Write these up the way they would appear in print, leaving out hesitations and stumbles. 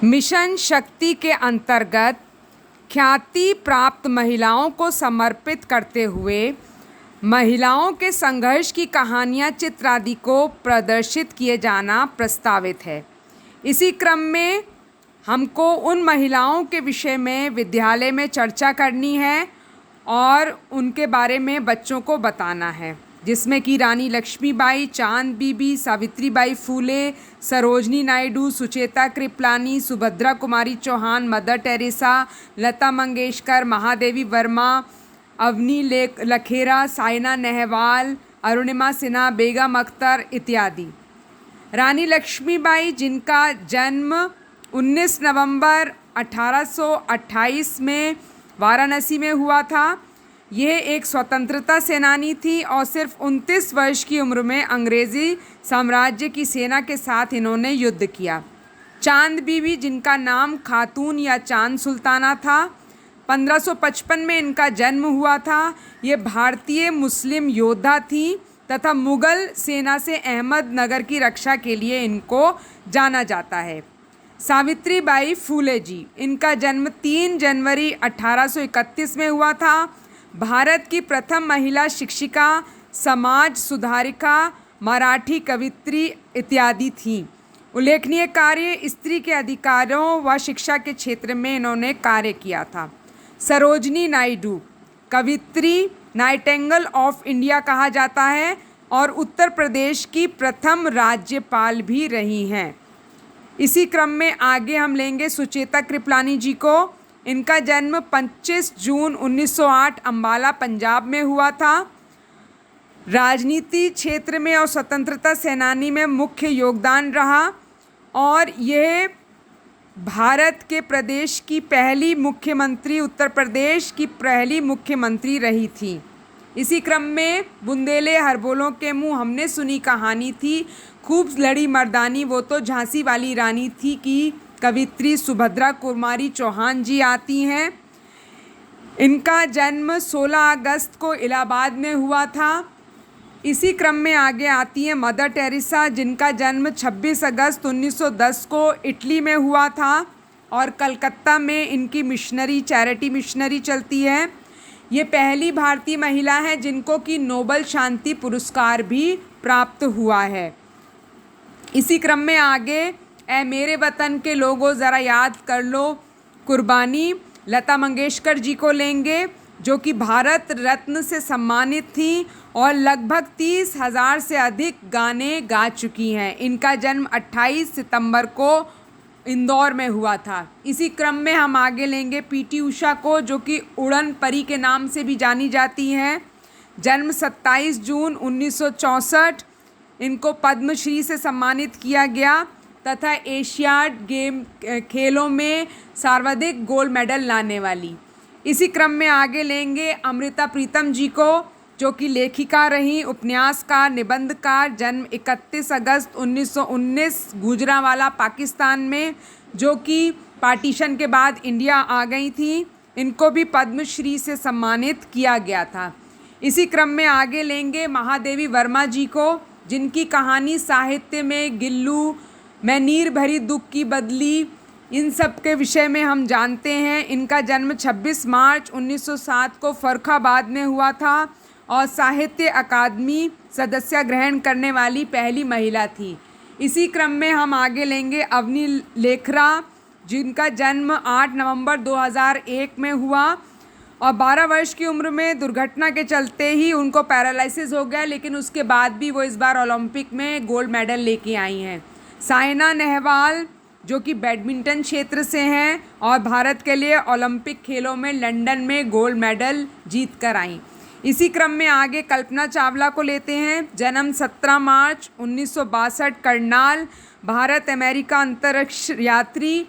Mission शक्ति के अंतर्गत ख्याति प्राप्त महिलाओं को समर्पित करते हुए महिलाओं के संघर्ष की कहानियाँ चित्र आदि को प्रदर्शित किए जाना प्रस्तावित है। इसी क्रम में हमको उन महिलाओं के विषय में विद्यालय में चर्चा करनी है और उनके बारे में बच्चों को बताना है, जिसमें कि रानी लक्ष्मीबाई, चांद बीबी, सावित्रीबाई फूले, सरोजनी नायडू, सुचेता कृपलानी, सुभद्रा कुमारी चौहान, मदर टेरेसा, लता मंगेशकर, महादेवी वर्मा, अवनी लखेरा, साइना नेहवाल, अरुणिमा सिन्हा, बेगम अख्तर इत्यादि। रानी लक्ष्मीबाई, जिनका जन्म 19 नवंबर 1828 में वाराणसी में हुआ था, यह एक स्वतंत्रता सेनानी थी और सिर्फ 29 वर्ष की उम्र में अंग्रेज़ी साम्राज्य की सेना के साथ इन्होंने युद्ध किया। चांद बीबी, जिनका नाम खातून या चांद सुल्ताना था, 1555 में इनका जन्म हुआ था। ये भारतीय मुस्लिम योद्धा थी तथा मुग़ल सेना से अहमदनगर की रक्षा के लिए इनको जाना जाता है। सावित्रीबाई फूले जी, इनका जन्म 3 जनवरी 1831 में हुआ था। भारत की प्रथम महिला शिक्षिका, समाज सुधारिका, मराठी कवित्री इत्यादि थीं। उल्लेखनीय कार्य स्त्री के अधिकारों व शिक्षा के क्षेत्र में इन्होंने कार्य किया था। सरोजनी नायडू, कवित्री, नाइटिंगेल ऑफ इंडिया कहा जाता है और उत्तर प्रदेश की प्रथम राज्यपाल भी रही हैं। इसी क्रम में आगे हम लेंगे सुचेता कृपलानी जी को। इनका जन्म 25 जून 1908 अंबाला पंजाब में हुआ था। राजनीति क्षेत्र में और स्वतंत्रता सेनानी में मुख्य योगदान रहा और यह भारत के प्रदेश की पहली मुख्यमंत्री, उत्तर प्रदेश की पहली मुख्यमंत्री रही थी। इसी क्रम में बुंदेले हरबोलों के मुंह हमने सुनी कहानी थी, खूब लड़ी मर्दानी वो तो झांसी वाली रानी थी की कवित्री सुभद्रा कुमारी चौहान जी आती हैं। इनका जन्म 16 अगस्त को इलाहाबाद में हुआ था। इसी क्रम में आगे आती हैं मदर टेरेसा, जिनका जन्म 26 अगस्त 1910 को इटली में हुआ था और कलकत्ता में इनकी मिशनरी, चैरिटी मिशनरी चलती है। ये पहली भारतीय महिला है जिनको कि नोबल शांति पुरस्कार भी प्राप्त हुआ है। इसी क्रम में आगे ऐ मेरे वतन के लोगों ज़रा याद कर लो कुर्बानी, लता मंगेशकर जी को लेंगे, जो कि भारत रत्न से सम्मानित थी और लगभग 30,000 से अधिक गाने गा चुकी हैं। इनका जन्म 28 सितंबर को इंदौर में हुआ था। इसी क्रम में हम आगे लेंगे पीटी उषा को, जो कि उड़न परी के नाम से भी जानी जाती हैं। जन्म 27 जून 1964। इनको पद्मश्री से सम्मानित किया गया तथा एशियाड गेम खेलों में सर्वाधिक गोल्ड मेडल लाने वाली। इसी क्रम में आगे लेंगे अमृता प्रीतम जी को, जो कि लेखिका रहीं, उपन्यासकार, निबंधकार। जन्म 31 अगस्त 1919 गुजरांवाला पाकिस्तान में, जो कि पार्टीशन के बाद इंडिया आ गई थी। इनको भी पद्मश्री से सम्मानित किया गया था। इसी क्रम में आगे लेंगे महादेवी वर्मा जी को, जिनकी कहानी साहित्य में गिल्लू, मैं नीर भरी दुख की बदली, इन सब के विषय में हम जानते हैं। इनका जन्म 26 मार्च 1907 को फर्रुखाबाद में हुआ था और साहित्य अकादमी सदस्य ग्रहण करने वाली पहली महिला थी। इसी क्रम में हम आगे लेंगे अवनी लेखरा, जिनका जन्म 8 नवंबर 2001 में हुआ और 12 वर्ष की उम्र में दुर्घटना के चलते ही उनको पैरालिसिस हो गया, लेकिन उसके बाद भी वो इस बार ओलंपिक में गोल्ड मेडल लेके आई हैं। साइना नेहवाल, जो कि बैडमिंटन क्षेत्र से हैं और भारत के लिए ओलंपिक खेलों में लंदन में गोल्ड मेडल जीत कर आईं। इसी क्रम में आगे कल्पना चावला को लेते हैं। जन्म 17 मार्च 1962, करनाल, भारत अमेरिका अंतरिक्ष यात्री।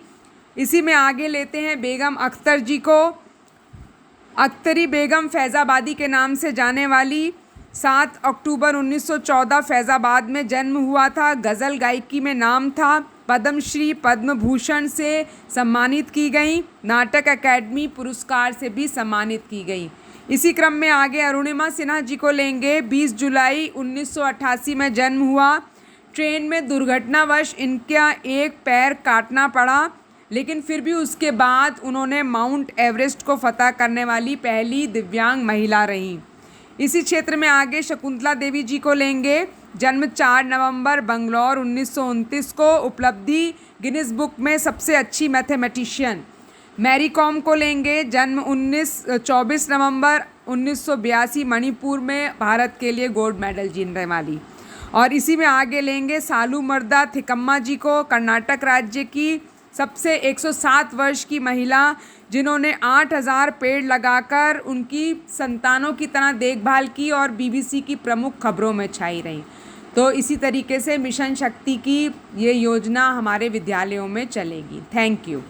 इसी में आगे लेते हैं बेगम अख्तर जी को। अख्तरी बेगम फैज़ाबादी के नाम से जाने वाली, 7 अक्टूबर 1914 फैज़ाबाद में जन्म हुआ था। गज़ल गायकी में नाम था। पद्मश्री, पद्म भूषण से सम्मानित की गई। नाटक अकेडमी पुरस्कार से भी सम्मानित की गई। इसी क्रम में आगे अरुणिमा सिन्हा जी को लेंगे। 20 जुलाई 1988 में जन्म हुआ। ट्रेन में दुर्घटनावश इनका एक पैर काटना पड़ा। लेकिन फिर भी उसके बाद उन्होंने माउंट एवरेस्ट को फतह करने वाली पहली दिव्यांग महिला रहीं। इसी क्षेत्र में आगे शकुंतला देवी जी को लेंगे। जन्म 4 नवंबर बंगलौर 1929 को। उपलब्धि गिनीज बुक में सबसे अच्छी मैथमेटिशियन। मैरी कॉम को लेंगे। जन्म 24 नवंबर 1982 मणिपुर में भारत के लिए गोल्ड मेडल जीतने वाली। और इसी में आगे लेंगे सालूमरदा थिकम्मा जी को, कर्नाटक राज्य की सबसे 107 वर्ष की महिला जिन्होंने 8000 पेड़ लगाकर उनकी संतानों की तरह देखभाल की और बीबीसी की प्रमुख खबरों में छाई रहीं। तो इसी तरीके से मिशन शक्ति की ये योजना हमारे विद्यालयों में चलेगी। Thank you.